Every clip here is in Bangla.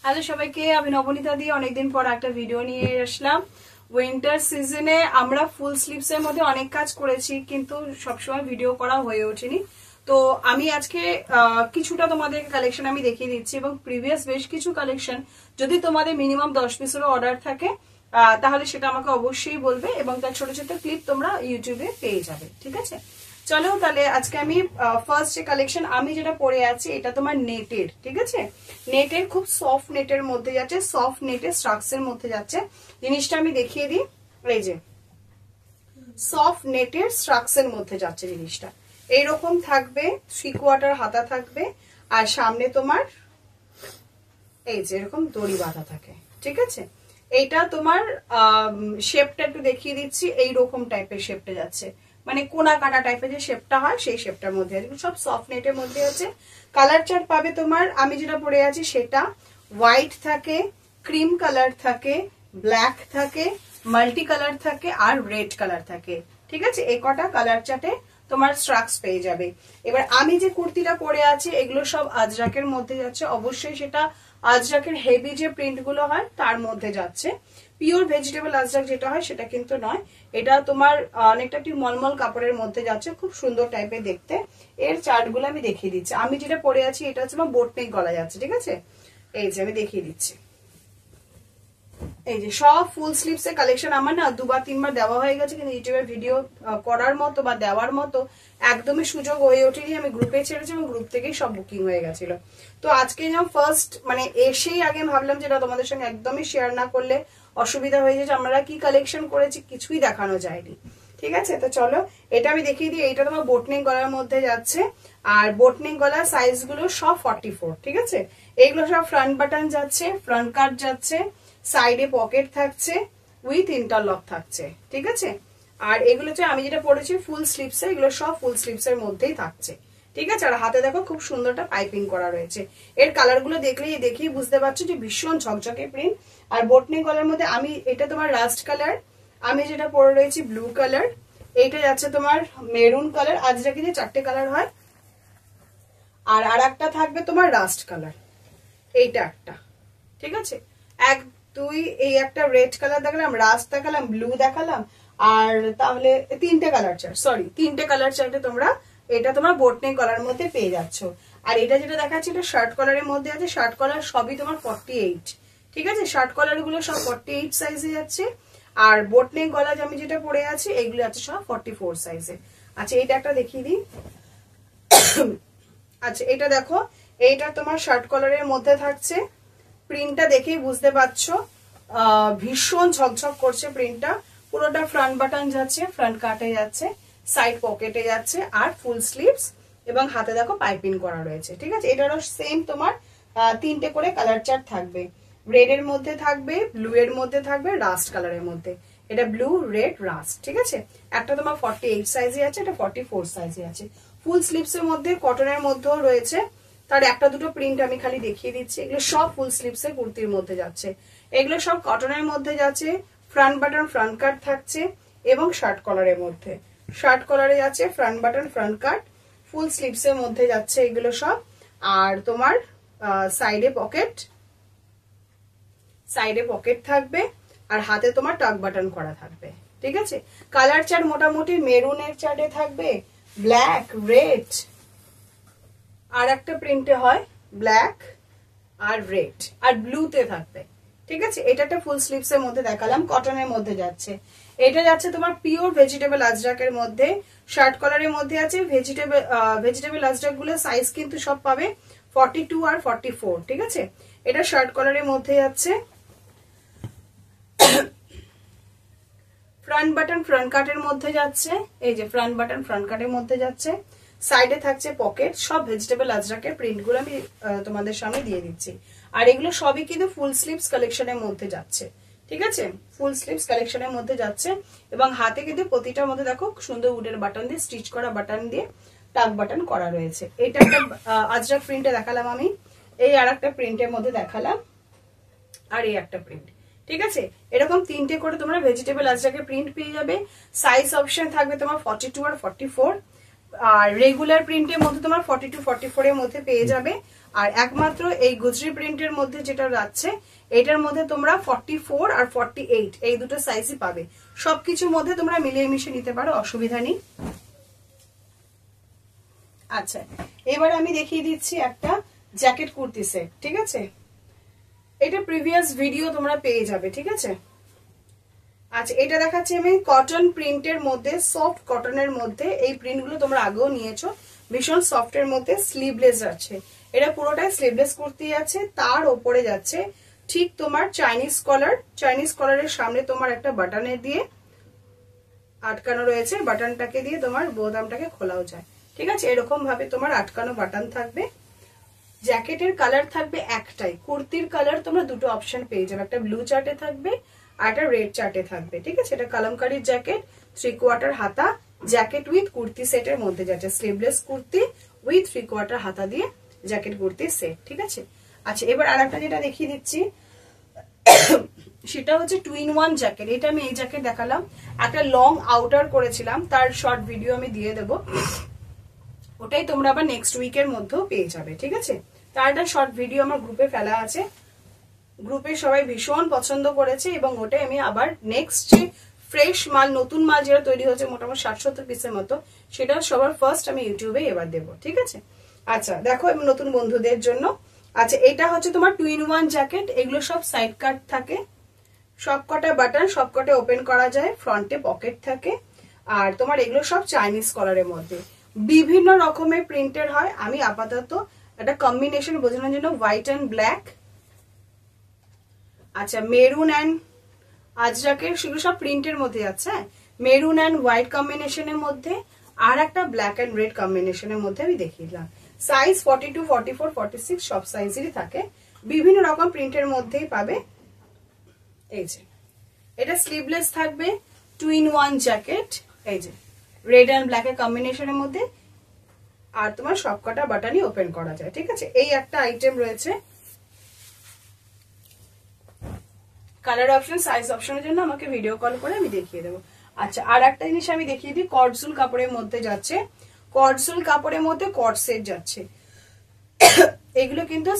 হ্যালো সবাইকে, আমি নবনীতা দিয়ে অনেকদিন পর একটা ভিডিও নিয়ে আসলাম। উইন্টার সিজনে আমরা ফুল স্লিভস এর মধ্যে অনেক কাজ করেছি, কিন্তু সবসময় ভিডিও করা হয়ে ওঠেনি। তো আমি আজকে কিছুটা তোমাদের কালেকশন আমি দেখিয়ে দিচ্ছি, এবং প্রিভিয়াস বেশ কিছু কালেকশন যদি তোমাদের মিনিমাম 10 পিসেরও অর্ডার থাকে তাহলে সেটা আমাকে অবশ্যই বলবে, এবং তার ছোট ছোট ক্লিপ তোমরা ইউটিউবে পেয়ে যাবে। ঠিক আছে, চলো তাহলে আজকে আমি ফার্স্ট যে কালেকশন আমি যেটা পরে আছি এটা তোমার নেটের। ঠিক আছে, নেটের খুব সফট নেটের মধ্যে যাচ্ছে, সফট নেটের স্ট্রাকস এর মধ্যে যাচ্ছে। জিনিসটা আমি দেখিয়ে দিই, এই যে সফট নেটের স্ট্রাকস এর মধ্যে যাচ্ছে জিনিসটা। এইরকম থাকবে, 3/4 হাতা থাকবে, আর সামনে তোমার এই যে এরকম দড়ি বাঁধা থাকে। ঠিক আছে, এইটা তোমার শেপটা একটু দেখিয়ে দিচ্ছি, এইরকম টাইপের শেপটা যাচ্ছে, মানে কোনা কাটা টাইপের যে শেপটা হয় সেই শেপটার মধ্যে আছে। সব সফট নেটের মধ্যে আছে। কালার চার্ট পাবে তোমার, আমি যেটা পরে আছি সেটা হোয়াইট থাকে, ক্রিম কালার থাকে, ব্ল্যাক থাকে, মাল্টি কালার থাকে, আর রেড কালার থাকে। ঠিক আছে, এই কটা কালার চার্টে তোমার স্ট্রাকস পেয়ে যাবে। এবার আমি যে কুর্তিটা পরে আছি এগুলো সব আজরাকের মধ্যে যাচ্ছে, অবশ্যই সেটা আজরাকের হেভি যে প্রিন্ট গুলো হয় তার মধ্যে যাচ্ছে। পিওর ভেজিটেবল আজরাক যেটা হয় সেটা কিন্তু নয়, এটা তোমার অনেকটা একটি মলমল কাপড়ের মধ্যে যাচ্ছে, খুব সুন্দর টাইপের দেখতে। এর চার্ট গুলো আমি দেখিয়ে দিচ্ছি। আমি যেটা পরে আছি এটা হচ্ছে আমার বোট নেক গলা যাচ্ছে। ঠিক আছে, এই যে আমি দেখিয়ে দিচ্ছি, এই যে সব ফুল স্লিভস এর কালেকশন আমার না 2-3 বার দেওয়া হয়ে গেছে, কিন্তু ইউটিউবে ভিডিও করার মতো বা দেওয়ার মতো একদমই সুযোগ হয়ে ওঠেনি। আমি গ্রুপে ছেড়েছি এবং গ্রুপ থেকেই সব বুকিং হয়ে গেছিল। তো আজকে যেমন ফার্স্ট মানে এসেই আগে ভাবলাম যেটা তোমাদের সঙ্গে একদমই শেয়ার না করলে অসুবিধা হয়ে যায়, আমরা কি কালেকশন করেছি কিছুই দেখানো যায়নি। ঠিক আছে, তো চলো এটা আমি দেখিয়ে দিই। এটা তোমার বোটনেক গলার মধ্যে যাচ্ছে, আর বোটনেক গলার সাইজ গুলো সব 44। ঠিক আছে, এইগুলো সব ফ্রন্ট বাটন যাচ্ছে, ফ্রন্ট কাট যাচ্ছে, সাইডে পকেট থাকছে, উইথ ইন্টারলক থাকছে। ঠিক আছে, আর এগুলো হচ্ছে আমি যেটা পরেছি ফুল স্লিভস, এগুলো সব ফুল স্লিভস এর মধ্যেই থাকছে। ঠিক আছে, আর হাতে দেখো খুব সুন্দরটা পাইপিং করা রয়েছে। এর কালার গুলো দেখেই বুঝতে পারছো যে ভীষণ ঝকঝকে প্রিন্ট। আর বোটনেক গলার মধ্যে আমি এটা তোমার রাস্ট কালার, আমি যেটা পরে রয়েছি ব্লু কালার, এইটা যাচ্ছে তোমার মেরুন কালার। আজরাকে যে 4টে কালার হয়, আর আরেকটা থাকবে তোমার রাস্ট কালার, এইটা একটা। ঠিক আছে, 1 2 এই একটা রেড কালার দেখালাম, রাস্ট দেখালাম, ব্লু দেখালাম, আর তাহলে 3টে কালার চার্ট, সরি 3টে কালার চার্টে তোমরা এটা তোমার বোটনেক গলার মধ্যে পেয়ে যাচ্ছ। আর এটা যেটা দেখাচ্ছি এটা শার্ট কলারের মধ্যে আছে, শার্ট কলার সবই তোমার 48। ঠিক আছে, শার্ট কলার গুলো সব 48 সাইজে যাচ্ছে, আর বোটনেক গলা আমি যেটা পরে আছি এইগুলো আছে সব 44 সাইজে। আচ্ছা এইটা একটা দেখিয়ে দিই। আচ্ছা এটা দেখো, এইটা তোমার শার্ট কলারের মধ্যে থাকছে। প্রিন্টটা দেখেই বুঝতে পারছো ভীষণ ঝকঝক করছে প্রিন্টটা। পুরোটা ফ্রন্ট বাটন যাচ্ছে, ফ্রন্ট কাটে যাচ্ছে, সাইড পকেটে যাচ্ছে, আর ফুল স্লিভস, এবং হাতে দেখো পাইপিং করা রয়েছে। ঠিক আছে, এটারও সেম তোমার 3টে করে কালার চার্ট থাকবে। রেড এর মধ্যে থাকবে, ব্লু এর মধ্যে থাকবে, রাস্ট কালারের মধ্যে। এটা ব্লু, রেড, রাস্ট। ঠিক আছে, একটা তোমার 48 সাইজে আছে, এটা 44 সাইজে আছে। ফুল স্লিভস এর মধ্যে কটনের মধ্যেও রয়েছে, তার একটা দুটো প্রিন্ট আমি খালি দেখিয়ে দিচ্ছি। এগুলো সব ফুল স্লিভস এর কুর্তির মধ্যে যাচ্ছে, এগুলো সব কটনের মধ্যে যাচ্ছে। ফ্রন্ট বাটন ফ্রন্ট কাট থাকছে, এবং শার্ট কলারের মধ্যে, শার্ট কলারে যাচ্ছে ফ্রন্ট বাটন ফ্রন্ট কাট, ফুল স্লিভস এর মধ্যে যাচ্ছে এগুলো সব। আর তোমার সাইডে পকেট থাকবে, আর হাতে তোমার টাক বাটন করা থাকবে। ঠিক আছে, কালার চার্ট মোটামুটি মেরুনের চার্টে থাকবে, ব্ল্যাক, রেড, আর একটা প্রিন্টে হয় ব্ল্যাক আর রেড আর ব্লুতে থাকবে। ঠিক আছে, এটা একটা ফুল স্লিভস এর মধ্যে দেখালাম, কটনের মধ্যে যাচ্ছে। এটা যাচ্ছে তোমার পিওর ভেজিটেবল আজরাকের মধ্যে, শার্ট কলারের মধ্যে আছে। ভেজিটেবল আজরাক গুলো সাইজ কিন্তু সব পাবে 42 আর 44। ঠিক আছে, এটা শার্ট কলারের মধ্যে যাচ্ছে, ফ্রন্ট বাটন ফ্রন্ট কাটের মধ্যে যাচ্ছে, এই যে ফ্রন্ট বাটন ফ্রন্ট কাটের মধ্যে যাচ্ছে, সাইডে থাকছে পকেট। সব ভেজিটেবল আজরাকের প্রিন্ট গুলো আমি তোমাদের সামনে দিয়ে দিচ্ছি। আর এগুলো সবই কিন্তু ফুল স্লিভস কালেকশনের মধ্যে যাচ্ছে। ঠিক আছে, ফুল স্লিভস কালেকশনের মধ্যে যাচ্ছে, এবং হাতে কিন্তু প্রতিটার মধ্যে দেখো সুন্দর উডের বাটন দিয়ে, স্টিচ করা বাটন দিয়ে টাক বাটন করা রয়েছে। এটা একটা আজরাক প্রিন্টে দেখালাম আমি, এই আর একটা প্রিন্টের মধ্যে দেখালাম, আর এই একটা প্রিন্ট। ঠিক আছে, এরকম 3টে করে তোমরা ভেজিটেবল আজরাকের প্রিন্ট পেয়ে যাবে। সাইজ অপশন থাকবে তোমার 42 আর 44, আর রেগুলার প্রিন্টের মধ্যে তোমার 42-44 এর মধ্যে পেয়ে যাবে। আর একমাত্র এই গুজরি প্রিন্টের মধ্যে যেটা যাচ্ছে এটার মধ্যে তোমরা 44 আর 48 এই দুটো সাইজই পাবে। সবকিছুর মধ্যে তোমরা মিলিয়ে মিশিয়ে নিতে পারো, অসুবিধা নেই। আচ্ছা, এবার আমি দেখিয়ে দিচ্ছি একটা জ্যাকেট কুর্তি সেট, ঠিক আছে? এটা প্রিভিয়াস ভিডিও তোমরা পেয়ে যাবে, ঠিক আছে? আচ্ছা, এটা দেখাচ্ছি আমি কটন প্রিন্টের মধ্যে, সফট কটনের মধ্যে। এই প্রিন্টগুলো তোমরা আগেও নিয়েছো, ভীষণ সফটের মধ্যে। স্লিভলেস আছে, এটা পুরোটাই স্লিভলেস কুর্তি আছে। তার ওপরে যাচ্ছে ঠিক তোমার চাইনিজ কলার। চাইনিজ কলারের সামনে তোমার একটা বাটনের দিয়ে আটকানো রয়েছে, বাটনটাকে দিয়ে তোমার বোতামটাকে খোলাও যায়, ঠিক আছে? এরকম ভাবে তোমার আটকানো বাটন থাকবে। জ্যাকেটের কালার থাকবে একটাই, কুর্তির কালার তোমরা দুটো অপশন পেয়ে যাবে, একটা ব্লু চার্টে থাকবে আর একটা রেড চার্টে থাকবে, ঠিক আছে? এটা কালামকারীর জ্যাকেট, 3/4 হাতা জ্যাকেট উইথ কুর্তি সেটের মধ্যে যাচ্ছে। স্লিভলেস কুর্তি উইথ 3/4 হাতা দিয়ে জ্যাকেট কুর্তি সেট, ঠিক আছে? আচ্ছা, এবার আর একটা যেটা দেখিয়ে দিচ্ছি সেটা হচ্ছে 2-in-1 জ্যাকেট। এটা আমি এই জ্যাকেট দেখালাম, একটা লং আউটার করেছিলাম, তার শর্ট ভিডিও আমি দিয়ে দেবো, ওটাই তোমরা আবার নেক্সট উইকের মধ্যেও পেয়ে যাবে, ঠিক আছে? তার একটা শর্ট ভিডিও আমার গ্রুপে ফেলা আছে, গ্রুপে সবাই ভীষণ পছন্দ করেছে, এবং ওটাই আমি আবার নেক্সট যে ফ্রেশ মাল, নতুন মাল যেটা তৈরি হচ্ছে মোটামুটি 60-70 পিসের মতো, সেটা সবার ফার্স্ট আমি ইউটিউবে এবার দেবো, ঠিক আছে? আচ্ছা, দেখো নতুন বন্ধুদের জন্য। আচ্ছা, এটা হচ্ছে তোমার 2-in-1 জ্যাকেট। এগুলো সব সাইড কাট থাকে, সব কটা বাটন, সব কটা ওপেন করা যায়, ফ্রন্টে পকেট থাকে। আর তোমার এগুলো সব চাইনিজ কলারের মধ্যে বিভিন্ন রকমের প্রিন্টের হয়। আমি আপাতত একটা কম্বিনেশন বোঝানোর জন্য হোয়াইট অ্যান্ড ব্ল্যাক, আচ্ছা মেরুন অ্যান্ড আজরাকের, সেগুলো সব প্রিন্টের মধ্যে আছে। মেরুন অ্যান্ড হোয়াইট কম্বিনেশনের মধ্যে আর একটা ব্ল্যাক অ্যান্ড রেড কম্বিনেশনের মধ্যে আমি দেখিয়ে দিলাম। সাইজ 42, 44, 46 সব সাইজেরই থাকে, বিভিন্ন রকম প্রিন্টের মধ্যেই পাবে। এই যে এটা স্লিভলেস থাকবে, 2-in-1 জ্যাকেট, এই যে রেড অ্যান্ড ব্ল্যাকের কম্বিনেশনের মধ্যে, আর তোমার সবকটা বাটনই ওপেন করা যায়, ঠিক আছে? এই একটা আইটেম রয়েছে। কালার অপশন, সাইজ অপশনের জন্য আমাকে ভিডিও কল করে আমি দেখিয়ে দেবো। আচ্ছা, আর একটা জিনিস আমি দেখিয়ে দিই, কটসুল কাপড়ের মধ্যে যাচ্ছে, কটসুল কাপড়ের মধ্যে কট সেট যাচ্ছে। এগুলো কিন্তু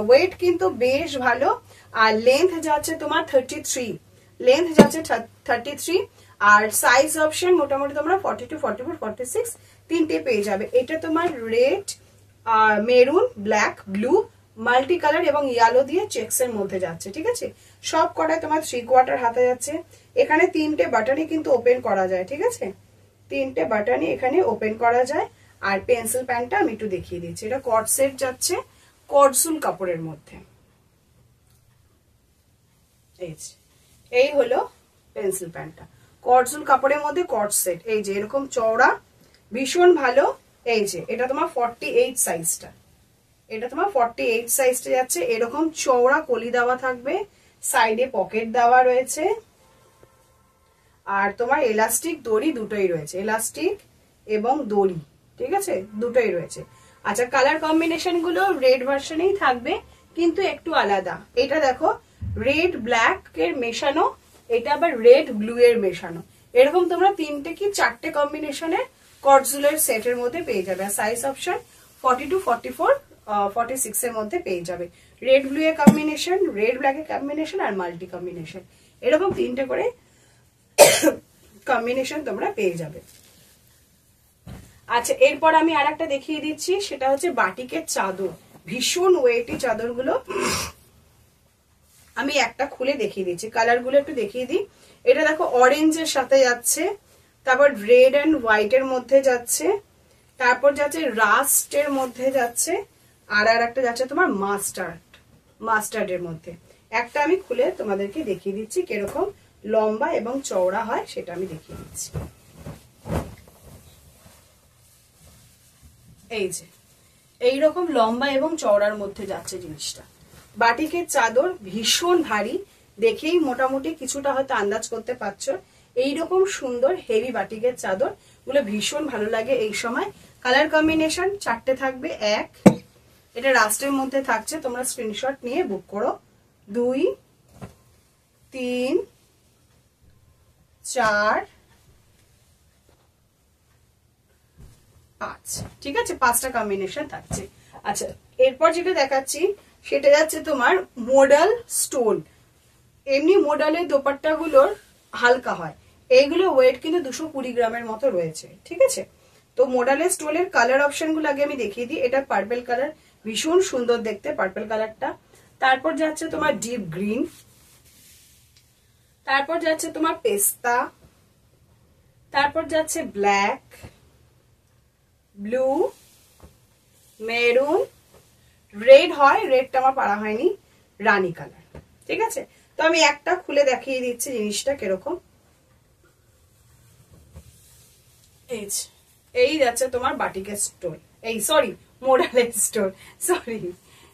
ওয়েট কিন্তু বেশ ভালো, আর লেন্থ যাচ্ছে তোমার 33, লেন্থ যাচ্ছে 33, আর সাইজ অপশন মোটামুটি তোমরা 42, 44, 46 তিনটে পেয়ে যাবে। এটা তোমার red, maroon, black, blue, multi colour এবং ইয়েলো দিয়ে চেক্স এর মধ্যে যাচ্ছে, ঠিক আছে? সব কটায় তোমার 3/4 হাতা যাচ্ছে। এখানে তিনটে বাটনই কিন্তু ওপেন করা যায়, ঠিক আছে? তিনটে বাটনই এখানে ওপেন করা যায়। আর পেন্সিল প্যান্টটা আমি একটু দেখিয়ে দিচ্ছি, এটা কট সেট যাচ্ছে কটসুল কাপড়ের মধ্যে। এই হলো পেন্সিল প্যান্টটা, কটসুল কাপড়ের মধ্যে কট সেট। এই যে এরকম চওড়া, ভীষণ ভালো। এই যে এটা তোমার 48 সাইজটা, এটা তোমার 48 সাইজটা যাচ্ছে। এরকম চওড়া কলি দেওয়া থাকবে, সাইডে পকেট দেওয়া রয়েছে, আর তোমার এলাস্টিক দড়ি দুটোই রয়েছে, এলাস্টিক এবং দড়ি, ঠিক আছে? দুটোই রয়েছে। আচ্ছা, কালার কম্বিনেশন গুলো রেড ভার্সনেই থাকবে, কিন্তু একটু আলাদা। এটা দেখো রেড ব্ল্যাক এর মেশানো, এটা আবার রেড ব্লু এর মেশানো। এরকম তোমরা 3টে কি 4টে কম্বিনেশনের কটসুলের সেটের মধ্যে পেয়ে যাবে। আর সাইজ অপশন 42, 44, 46 এর মধ্যে পেয়ে যাবে। রেড ব্লু এর কম্বিনেশন, রেড ব্ল্যাক এর কম্বিনেশন আর মাল্টি কম্বিনেশন, এরকম 3টে করে কম্বিনেশন তোমরা পেয়ে যাবে। আচ্ছা, এরপর আমি আর একটা দেখিয়ে দিচ্ছি, সেটা হচ্ছে বাটিকের চাদর। ভীষণ ওয়েটি চাদরগুলো, আমি একটা খুলে দেখিয়ে দিচ্ছি, কালার গুলো একটু দেখিয়ে দিই। এটা দেখো অরেঞ্জের সাথে যাচ্ছে, তারপর রেড অ্যান্ড হোয়াইট এর মধ্যে যাচ্ছে, তারপর যাচ্ছে রাস্টের মধ্যে যাচ্ছে, আর একটা যাচ্ছে তোমার মাস্টার্ডের মধ্যে। একটা আমি খুলে তোমাদেরকে দেখিয়ে দিচ্ছি কিরকম লম্বা এবং চওড়া হয়, সেটা আমি দেখিয়ে দিচ্ছি। এই যে এইরকম লম্বা এবং চওড়ার মধ্যে যাচ্ছে জিনিসটা। বাটিকের চাদর ভীষণ ভারী, দেখেই মোটামুটি কিছুটা হয়তো আন্দাজ করতে পারছো। এইরকম সুন্দর হেভি বাটিকের চাদর গুলো ভীষণ ভালো লাগে এই সময়। কালার কম্বিনেশন 4টে থাকবে। এটা রাস্টের মধ্যে থাকছে, তোমরা স্ক্রিনশট নিয়ে বুক করো। 2, 3, 4, 5, ঠিক আছে? 5টা কম্বিনেশন থাকছে। আচ্ছা, এরপর যেটা দেখাচ্ছি সেটা যাচ্ছে তোমার মোডাল স্টোন। এমনি মোডালের দোপাট্টা গুলোর হালকা হয়, এইগুলো ওয়েট কিন্তু 220 গ্রামের মতো রয়েছে, ঠিক আছে। তো মোডালের স্টোনের কালার অপশন গুলো আগে আমি দেখিয়ে দিই। এটা পার্পল কালার, ভীষণ সুন্দর দেখতে পার্পল কালারটা। তারপর যাচ্ছে তোমার ডিপ গ্রিন, তারপর যাচ্ছে তোমার পেস্তা, তারপর যাচ্ছে ব্ল্যাক, ব্লু, মেরুন, রেড হয়, রেডটা আমার পারা হয়নি, রানী কালার, ঠিক আছে। তো আমি একটা খুলে দেখিয়ে দিচ্ছি জিনিসটা কিরকম। এই যাচ্ছে তোমার বাটিকের স্টোন, এই সরি মোডালের স্টোন, সরি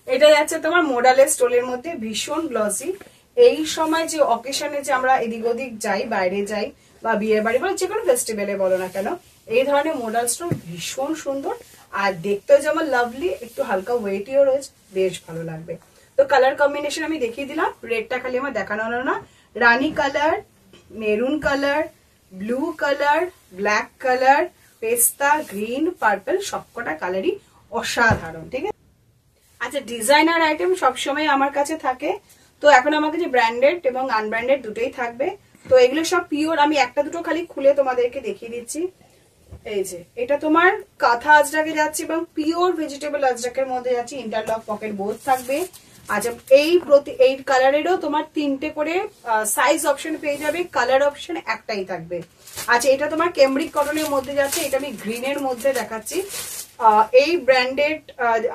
এটা যাচ্ছে তোমার মোডালের স্টোনের মধ্যে, ভীষণ গ্লসি। এই সময় যে অকেশনে যে আমরা এদিক ওদিক যাই, বাইরে যাই বা বিয়ে বাড়ি বলো, যে কোনো ফেস্টিভ্যালে বলো না কেন, এই ধরনের মোডাল স্টোন ভীষণ সুন্দর আর দেখতেও যেমন লাভলি, একটু হালকা ওয়েটিও রয়েছে, বেশ ভালো লাগবে। তো কালার কম্বিনেশন আমি দেখিয়ে দিলাম, রেডটা খালি আমার দেখানো হলো না, রানী colour, maroon colour, blue colour, black colour, পেস্তা, গ্রিন, পার্পল, সবকটা কালারই অসাধারণ, ঠিক আছে। আচ্ছা, ডিজাইনার আইটেম সবসময় আমার কাছে থাকে, তো এখন আমার কাছে ব্র্যান্ডেড এবং আনব্র্যান্ডেড দুটোই থাকবে। তো এগুলো সব পিওর, আমি একটা দুটো খালি খুলে তোমাদেরকে দেখিয়ে দিচ্ছি। এই যে এটা তোমার কাঁথা আজরাকে যাচ্ছে এবং পিওর ভেজিটেবল আজরাকের মধ্যে যাচ্ছে, ইন্টারলক পকেট বোথ থাকবে। আচ্ছা, এই কালারেরও তোমার 3টে করে সাইজ অপশন পেয়ে যাবে, কালার অপশন একটাই থাকবে। আচ্ছা, এটা তোমার কেমব্রিক কটনের মধ্যে যাচ্ছে, এটা আমি গ্রিনের মধ্যে দেখাচ্ছি। এই ব্র্যান্ডেড,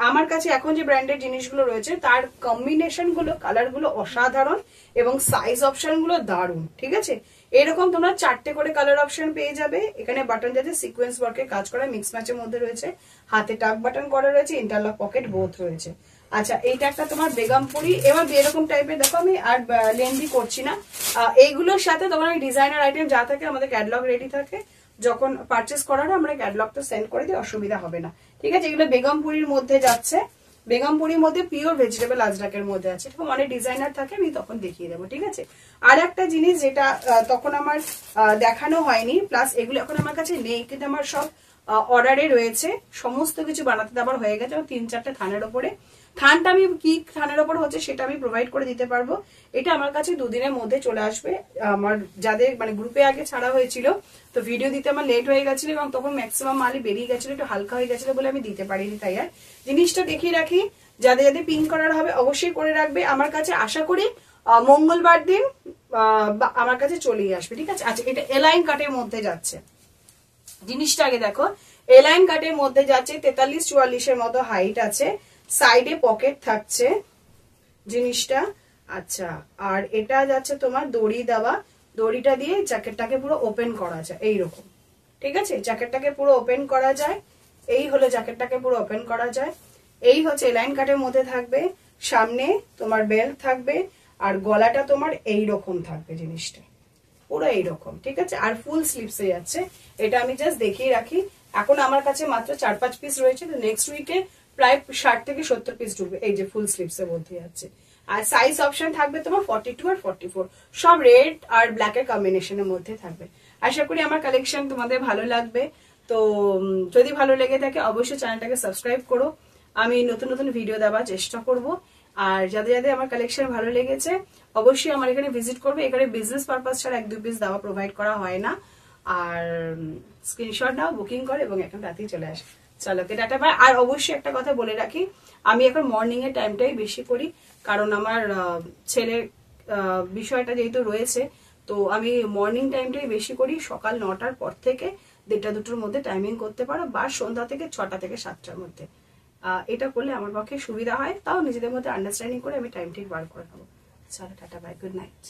আমার কাছে এখন যে ব্র্যান্ডেড জিনিসগুলো রয়েছে তার কম্বিনেশন গুলো, কালার গুলো অসাধারণ এবং সাইজ অপশন গুলো দারুণ, ঠিক আছে। এরকম তোমরা 4টে করে কালার অপশন পেয়ে যাবে। এখানে বাটন যাচ্ছে সিকোয়েন্স ওয়ার্কের কাজ করা, মিক্স ম্যাচের মধ্যে রয়েছে, হাতে টাক বাটন করা রয়েছে, ইন্টারলক পকেট বোথ রয়েছে। আচ্ছা, এইটা একটা তোমার বেগমপুরি, এবার এরকম টাইপের দেখো, আমি আর লেন্দি করছি না। এইগুলোর সাথে তোমার ডিজাইনার আইটেম যা থাকে আমাদের ক্যাটালগ রেডি থাকে, যখন পারচেস করার আমরা ক্যাটালগটা সেন্ড করে দিই, অসুবিধা হবে না, ঠিক আছে। এগুলো বেগমপুরির মধ্যে যাচ্ছে, বেগমপুরির মধ্যে পিওর ভেজিটেবল আজরাকের মধ্যে আছে, এরকম অনেক ডিজাইনার থাকে, আমি তখন দেখিয়ে দেবো, ঠিক আছে। আর একটা জিনিস যেটা তখন আমার দেখানো হয়নি, প্লাস এগুলো এখন আমার কাছে নেই, কিন্তু আমার সব অর্ডারে রয়েছে, সমস্ত কিছু বানাতে দেওয়ার হয়ে গেছে, 3-4টে থানের ওপরে। থানটা আমি কি থানের ওপর হচ্ছে সেটা আমি প্রোভাইড করে দিতে পারবো। এটা আমার কাছে 2 দিনের মধ্যে চলে আসবে। আমার যাদের মানে গ্রুপে আগে ছাড়া হয়েছিল, তো ভিডিও দিতে আমার লেট হয়ে গেছিল এবং তখন ম্যাক্সিমাম মালই বেরিয়ে গেছিল, একটু হালকা হয়ে গেছিল বলে আমি দিতে পারিনি। তাই আর জিনিসটা দেখিয়ে রাখি, যাদের যাদের পিন করার হবে অবশ্যই করে রাখবে। আমার কাছে আশা করি মঙ্গলবার দিন আমার কাছে চলেই আসবে, ঠিক আছে। আচ্ছা, এটা এলাইন কাটের মধ্যে যাচ্ছে, জিনিসটা আগে দেখো, এলাইন কাটের মধ্যে যাচ্ছে, 43-44 মতো হাইট আছে, সাইডে পকেট থাকছে জিনিসটা। আচ্ছা, আর এটা যাচ্ছে তোমার দড়ি দেওয়া, দড়িটা দিয়ে জ্যাকেটটাকে পুরো ওপেন করা যায় এইরকম, ঠিক আছে। জ্যাকেটটাকে পুরো ওপেন করা যায়, এই হলো জ্যাকেটটাকে পুরো ওপেন করা যায়। এই হচ্ছে এলাইন কাটের মধ্যে থাকবে, সামনে তোমার বেল্ট থাকবে আর গলাটা তোমার এইরকম থাকবে, জিনিসটা পুরো এইরকম, ঠিক আছে। আর ফুল স্লিভসে যাচ্ছে, এটা আমি জাস্ট দেখিয়ে রাখি। এখন আমার কাছে মাত্র 4-5 পিস রয়েছে, তো নেক্সট উইকে প্রায় 60 থেকে 70 পিস ঢুকবে, এই যে ফুল স্লিভসের মধ্যে যাচ্ছে। আর সাইজ অপশন থাকবে তোমার 42 আর 44, সব রেড আর ব্ল্যাক এর কম্বিনেশনের মধ্যে থাকবে। আশা করি আমার কালেকশন তোমাদের ভালো লাগবে। তো যদি ভালো লেগে থাকে অবশ্যই চ্যানেলটাকে সাবস্ক্রাইব করো, আমি নতুন নতুন ভিডিও দেওয়ার চেষ্টা করব। আর যাদের যাদের আমার কালেকশন ভালো লেগেছে অবশ্যই আমার এখানে ভিজিট করবে। এখানে বিজনেস পারপাস ছাড়া 1-2 পিস দেওয়া প্রোভাইড করা হয় না। আর স্ক্রিনশট নাও, বুকিং করো এবং এখন রাতেই চলে আসে। চলো, টাটা বাই। আর অবশ্যই একটা কথা বলে রাখি, আমি এখন মর্নিং এর টাইমটাই বেশি করি, কারণ আমার ছেলের বিষয়টা যেহেতু রয়েছে, তো আমি মর্নিং টাইমটাই বেশি করি। সকাল 9টার পর থেকে 1টা-2টোর মধ্যে টাইমিং করতে পারো, বা সন্ধ্যা থেকে 6টা থেকে 7টার মধ্যে। এটা করলে আমার পক্ষে সুবিধা হয়, তাও নিজেদের মধ্যে আন্ডারস্ট্যান্ডিং করে আমি টাইম ঠিক বার করে নেবো। চলো, টাটা বাই, গুড নাইট।